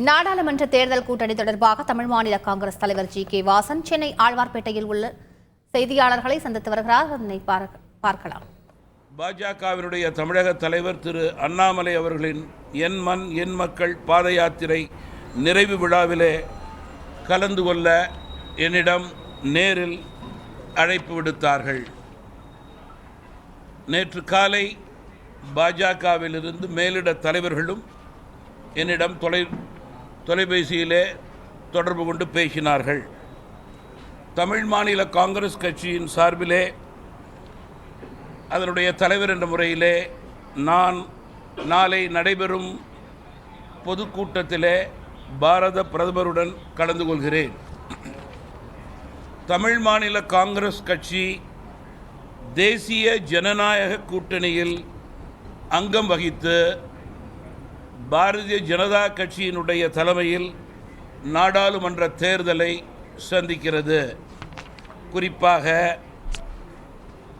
நாடாளுமன்ற தேர்தல் கூட்டணி தொடர்பாக தமிழ் மாநில காங்கிரஸ் தலைவர் ஜி.கே. வாசன் சென்னை ஆழ்வார்பேட்டையில் உள்ள செய்தியாளர்களை சந்தித்து வருகிறார். அதனை பார்க்கலாம். பாஜகவினுடைய தமிழக தலைவர் திரு அண்ணாமலை அவர்களின் என் மண் என் மக்கள் பாத யாத்திரை நிறைவு விழாவிலே கலந்து கொள்ள என்னிடம் நேரில் அழைப்பு விடுத்தார்கள். நேற்று காலை பாஜகவிலிருந்து மேலிட தலைவர்களும் என்னிடம் தொலைபேசியிலே தொடர்பு கொண்டு பேசினார்கள். தமிழ் மாநில காங்கிரஸ் கட்சியின் சார்பிலே அதனுடைய தலைவர் என்ற முறையிலே நான் நாளை நடைபெறும் பொதுக்கூட்டத்திலே பாரத பிரதமருடன் கலந்து கொள்கிறேன். தமிழ் மாநில காங்கிரஸ் கட்சி தேசிய ஜனநாயக கூட்டணியில் அங்கம் வகித்து பாரதிய ஜனதா கட்சியினுடைய தலைமையில் நாடாளுமன்ற தேர்தலை சந்திக்கிறது. குறிப்பாக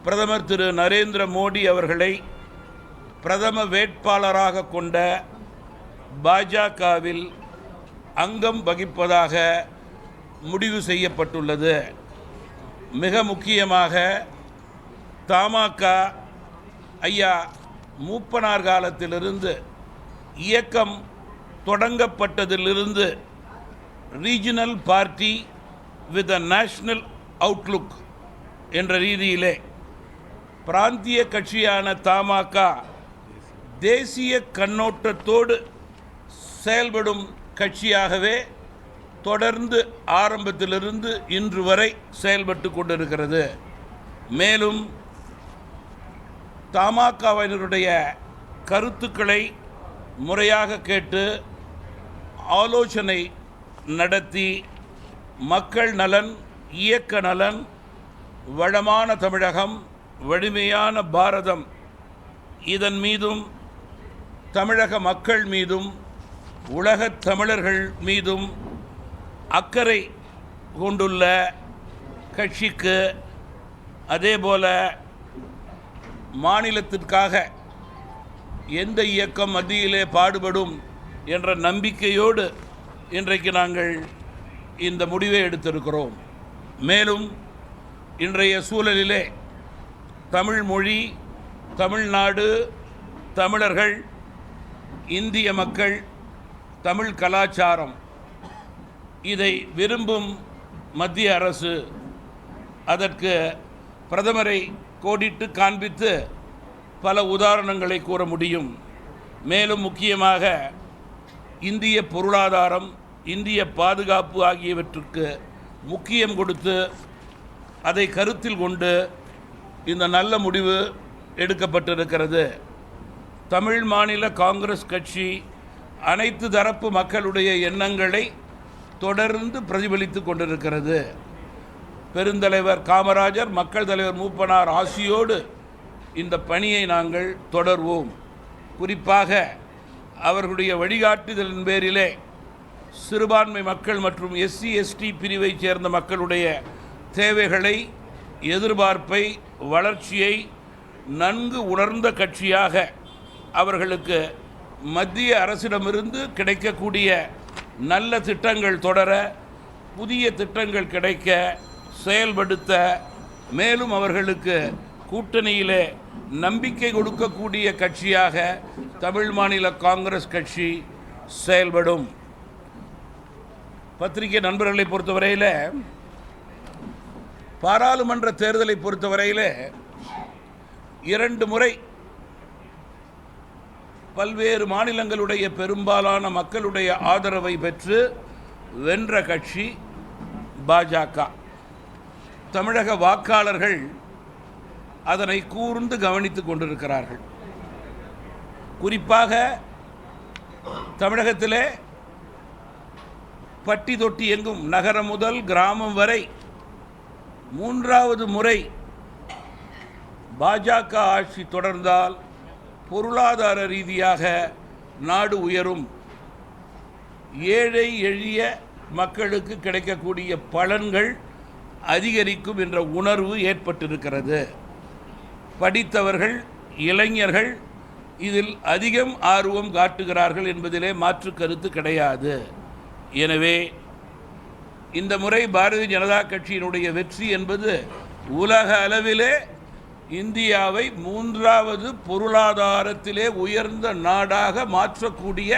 பிரதமர் திரு நரேந்திர மோடி அவர்களை பிரதம வேட்பாளராக கொண்ட பாஜகவில் அங்கம் வகிப்பதாக முடிவு செய்யப்பட்டுள்ளது. மிக முக்கியமாக தமாக ஐயா மூப்பனார் காலத்திலிருந்து இயக்கம் தொடங்கப்பட்டதிலிருந்து regional party with a national outlook என்ற ரீதியிலே பிராந்திய கட்சியான தமாக தேசிய கண்ணோட்டத்தோடு செயல்படும் கட்சியாகவே தொடர்ந்து ஆரம்பத்திலிருந்து இன்று வரை செயல்பட்டு கொண்டிருக்கிறது. மேலும் தமாகவினருடைய கருத்துக்களை முறையாக கேட்டு ஆலோசனை நடத்தி மக்கள் நலன், இயக்க நலன், வளமான தமிழகம், வலிமையான பாரதம் இதன் மீதும் தமிழக மக்கள் மீதும் உலகத் தமிழர்கள் மீதும் அக்கறை கொண்டுள்ள கட்சிக்கு அதேபோல மாநிலத்திற்காக எந்த இயக்கம் மத்தியிலே பாடுபடும் என்ற நம்பிக்கையோடு இன்றைக்கு நாங்கள் இந்த முடிவை எடுத்திருக்கிறோம். மேலும் இன்றைய சூழலிலே தமிழ் மொழி, தமிழ்நாடு, தமிழர்கள், இந்திய மக்கள், தமிழ் கலாச்சாரம் இதை விரும்பும் மத்திய அரசு அதற்கு பிரதமரை கோடிட்டு காண்பித்து பல உதாரணங்களை கூற முடியும். மேலும் முக்கியமாக இந்திய பொருளாதாரம், இந்திய பாதுகாப்பு ஆகியவற்றுக்கு முக்கியம் கொடுத்து அதை கருத்தில் கொண்டு இந்த நல்ல முடிவு எடுக்கப்பட்டிருக்கிறது. தமிழ் மாநில காங்கிரஸ் கட்சி அனைத்து தரப்பு மக்களுடைய எண்ணங்களை தொடர்ந்து பிரதிபலித்து கொண்டிருக்கிறது. பெருந்தலைவர் காமராஜர், மக்கள் தலைவர் மூப்பனார் ஆசியோடு இந்த பணியை நாங்கள் தொடர்வோம். குறிப்பாக அவர்களுடைய வழிகாட்டுதலின் பேரிலே சிறுபான்மை மக்கள் மற்றும் எஸ்சி எஸ்டி பிரிவைச் சேர்ந்த மக்களுடைய தேவைகளை, எதிர்பார்ப்பை, வளர்ச்சியை நன்கு உணர்ந்த கட்சியாக அவர்களுக்கு மத்திய அரசிடமிருந்து கிடைக்கக்கூடிய நல்ல திட்டங்கள் தொடர, புதிய திட்டங்கள் கிடைக்க செயல்படுத்த, மேலும் அவர்களுக்கு கூட்டணியிலே நம்பிக்கை கொடுக்கக்கூடிய கட்சியாக தமிழ் மாநில காங்கிரஸ் கட்சி செயல்படும். பத்திரிகை நண்பர்களை பொறுத்தவரையில் பாராளுமன்ற தேர்தலை பொறுத்தவரையில் 2 முறை பல்வேறு மாநிலங்களுடைய பெரும்பாலான மக்களுடைய ஆதரவை பெற்று வென்ற கட்சி பாஜக. தமிழக வாக்காளர்கள் அதனை கூர்ந்து கவனித்துக் கொண்டிருக்கிறார்கள். குறிப்பாக தமிழகத்திலே பட்டி தொட்டி எங்கும், நகரம் முதல் கிராமம் வரை 3வது முறை பாஜக ஆட்சி தொடர்ந்தால் பொருளாதார ரீதியாக நாடு உயரும், ஏழை எளிய மக்களுக்கு கிடைக்கக்கூடிய பலன்கள் அதிகரிக்கும் என்ற உணர்வு ஏற்பட்டிருக்கிறது. படித்தவர்கள், இளைஞர்கள் இதில் அதிகம் ஆர்வம் காட்டுகிறார்கள் என்பதிலே மாற்று கருத்து கிடையாது. எனவே இந்த முறை பாரதிய ஜனதா கட்சியினுடைய வெற்றி என்பது உலக அளவிலே இந்தியாவை 3வது பொருளாதாரத்திலே உயர்ந்த நாடாக மாற்றக்கூடிய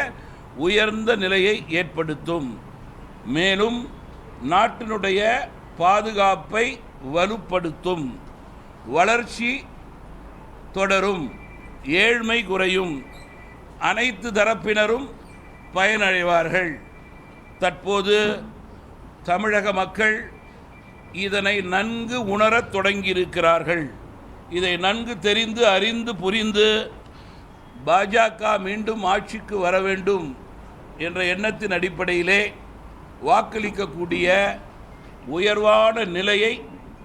உயர்ந்த நிலையை ஏற்படுத்தும். மேலும் நாட்டினுடைய பாதுகாப்பை வலுப்படுத்தும். வளர்ச்சி தொடரும், ஏழ்மை குறையும், அனைத்து தரப்பினரும் பயனடைவார்கள். தற்போது தமிழக மக்கள் இதனை நன்கு உணரத் தொடங்கியிருக்கிறார்கள். இதை நன்கு தெரிந்து அறிந்து புரிந்து பாஜக மீண்டும் ஆட்சிக்கு வர வேண்டும் என்ற எண்ணத்தின் அடிப்படையிலே வாக்களிக்கக்கூடிய உயர்வான நிலையை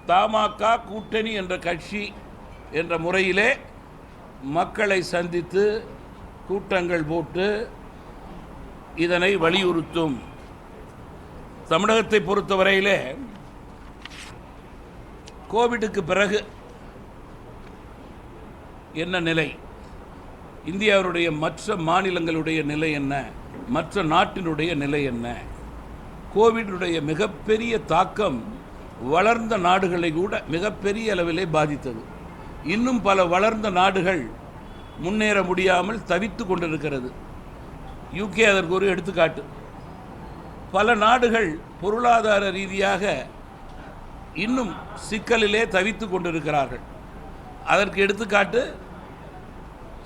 தமாக கூட்டணி என்ற கட்சி என்ற முறையிலே மக்களை சந்தித்து கூட்டங்கள் போட்டு இதனை வலியுறுத்தும். தமிழகத்தை பொறுத்தவரையிலே கோவிடுக்கு பிறகு என்ன நிலை, இந்தியாவுடைய மற்ற மாநிலங்களுடைய நிலை என்ன, மற்ற நாட்டினுடைய நிலை என்ன? கோவிடுடைய மிகப்பெரிய தாக்கம் வளர்ந்த நாடுகளை கூட மிகப்பெரிய அளவிலே பாதித்தது. இன்னும் பல வளர்ந்த நாடுகள் முன்னேற முடியாமல் தவித்து கொண்டிருக்கிறது. யூகே அதற்கு ஒரு எடுத்துக்காட்டு. பல நாடுகள் பொருளாதார ரீதியாக இன்னும் சிக்கலிலே தவித்து கொண்டிருக்கிறார்கள். அதற்கு எடுத்துக்காட்டு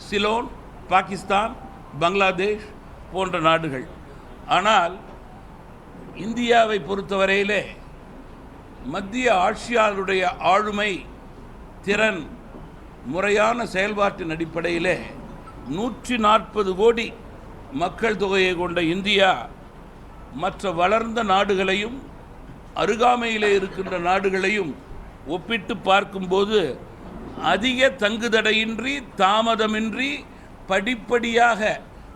சிலோன், பாகிஸ்தான், பங்களாதேஷ் போன்ற நாடுகள். ஆனால் இந்தியாவை பொறுத்தவரையிலே மத்திய ஆட்சியாளருடைய ஆளுமை திறன் முறையான செயல்பாட்டின் அடிப்படையிலே 140 கோடி மக்கள் தொகையை கொண்ட இந்தியா மற்ற வளர்ந்த நாடுகளையும் அருகாமையிலே இருக்கின்ற நாடுகளையும் ஒப்பிட்டு பார்க்கும்போது அதிக தங்குதடையின்றி தாமதமின்றி படிப்படியாக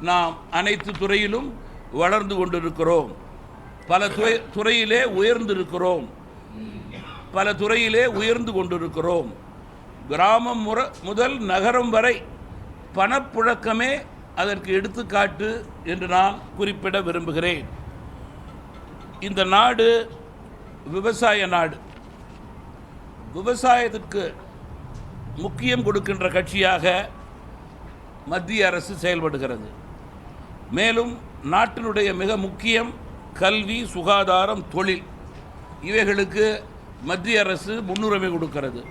நாம் அனைத்து துறையிலும் வளர்ந்து கொண்டிருக்கிறோம். பல துறையிலே உயர்ந்திருக்கிறோம், பல துறையிலே உயர்ந்து கொண்டிருக்கிறோம். கிராமம் முதல் நகரம் வரை பணப்புழக்கமே அதற்கு எடுத்துக்காட்டு என்று நான் குறிப்பிட விரும்புகிறேன். இந்த நாடு விவசாய நாடு. விவசாயத்திற்கு முக்கியம் கொடுக்கின்ற கட்சியாக மத்திய அரசு செயல்படுகிறது. மேலும் நாட்டினுடைய மிக முக்கியம் கல்வி, சுகாதாரம், தொழில், இவைகளுக்கு மத்திய அரசு முன்னுரிமை கொடுக்கிறது.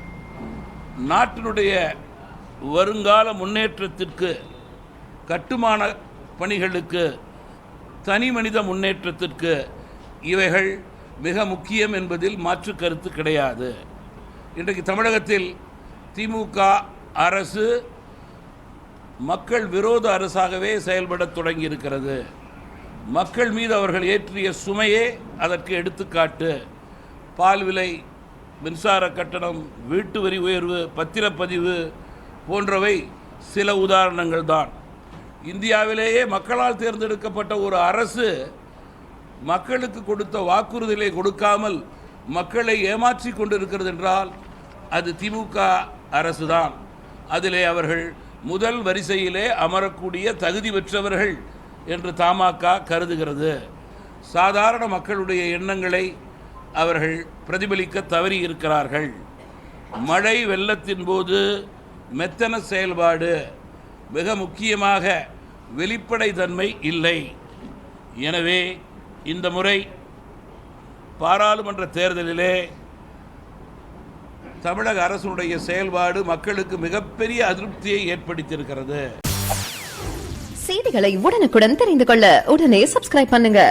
நாட்டினுடைய வருங்கால முன்னேற்றத்திற்கு, கட்டுமான பணிகளுக்கு, தனி மனித முன்னேற்றத்திற்கு இவைகள் மிக முக்கியம் என்பதில் மாற்று கருத்து கிடையாது. இன்றைக்கு தமிழகத்தில் திமுக அரசு மக்கள் விரோத அரசாகவே செயல்படத் தொடங்கியிருக்கிறது. மக்கள் மீது அவர்கள் ஏற்றிய சுமையே அதற்கு எடுத்துக்காட்டு. பால் விலை, மின்சார கட்டணம், வீட்டு வரி உயர்வு, பத்திரப்பதிவு போன்றவை சில உதாரணங்கள் தான். இந்தியாவிலேயே மக்களால் தேர்ந்தெடுக்கப்பட்ட ஒரு அரசு மக்களுக்கு கொடுத்த வாக்குறுதிகளை கொடுக்காமல் மக்களை ஏமாற்றி கொண்டிருக்கிறது என்றால் அது திமுக அரசு தான். அதிலே அவர்கள் முதல் வரிசையிலே அமரக்கூடிய தகுதி பெற்றவர்கள் என்று தமாக கருதுகிறது. சாதாரண மக்களுடைய எண்ணங்களை அவர்கள் பிரதிபலிக்க தவறி இருக்கிறார்கள். மழை வெள்ளத்தின் போது மெத்தன செயல்பாடு, மிக முக்கியமாக வெளிப்படை தன்மை இல்லை. எனவே இந்த முறை பாராளுமன்ற தேர்தலிலே தமிழக அரசுடைய செயல்பாடு மக்களுக்கு மிகப்பெரிய அதிருப்தியை ஏற்படுத்தியிருக்கிறது. செய்திகளை உடனுக்குடன் தெரிந்து கொள்ள உடனே சப்ஸ்கிரைப் பண்ணுங்க.